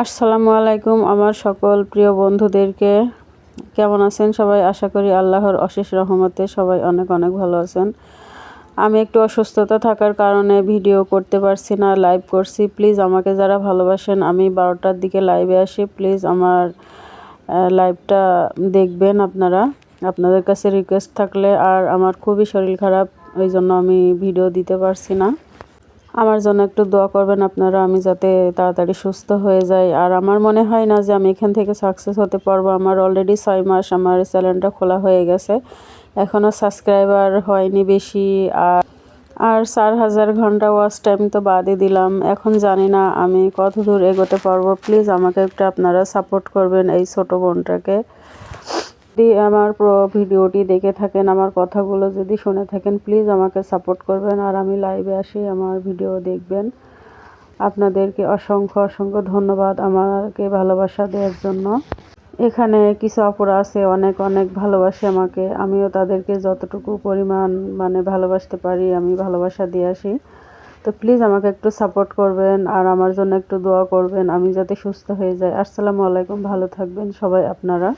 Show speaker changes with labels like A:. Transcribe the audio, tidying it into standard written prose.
A: আসসালামু আলাইকুম আমার সকল প্রিয় বন্ধুদেরকে। কেমন আছেন সবাই? আশা করি আল্লাহর অশেষ রহমতে সবাই অনেক অনেক ভালো আছেন। আমি একটু অসুস্থতা থাকার কারণে ভিডিও করতে পারছি না, লাইভ করছি। প্লিজ আমাকে যারা ভালোবাসেন, আমি 12টার দিকে লাইভে আসি, প্লিজ আমার লাইভটা দেখবেন আপনারা। আপনাদের কাছে রিকোয়েস্ট থাকলে, আর আমার খুবই শরীর খারাপ, ওই জন্য আমি ভিডিও দিতে পারছি না। আমার জন্য একটু দোয়া করবেন আপনারা, আমি যাতে তাড়াতাড়ি সুস্থ হয়ে যাই। আর আমার মনে হয় না যে আমি এখান থেকে সাকসেস হতে পারবো। আমার অলরেডি 6 মাস আমার চ্যানেলটা খোলা হয়ে গেছে, এখনও সাবস্ক্রাইবার হয়নি বেশি। আর 4000 ঘন্টা ওয়াচ টাইম তো বাদই দিলাম। এখন জানি না আমি কত দূর এগোতে পারবো। প্লিজ আমাকে একটু আপনারা সাপোর্ট করবেন এই ছোট বোনটাকে। যদি আমার ভিডিওটি দেখে থাকেন, আমার কথাগুলো যদি শুনে থাকেন, প্লিজ আমাকে সাপোর্ট করবেন। আর আমি লাইভে আসি, আমার ভিডিও দেখবেন। আপনাদেরকে অসংখ্য অসংখ্য ধন্যবাদ আমাকে ভালোবাসা দেওয়ার জন্য। এখানে কিছু অপরা আছে, অনেক অনেক ভালোবাসে আমাকে, আমিও তাদেরকে যতটুকু পরিমাণ ভালোবাসতে পারি আমি ভালোবাসা দিয়ে আসি। তো প্লিজ আমাকে একটু সাপোর্ট করবেন আর আমার জন্য একটু দোয়া করবেন, আমি যাতে সুস্থ হয়ে যাই। আসসালামু আলাইকুম, ভালো থাকবেন সবাই আপনারা।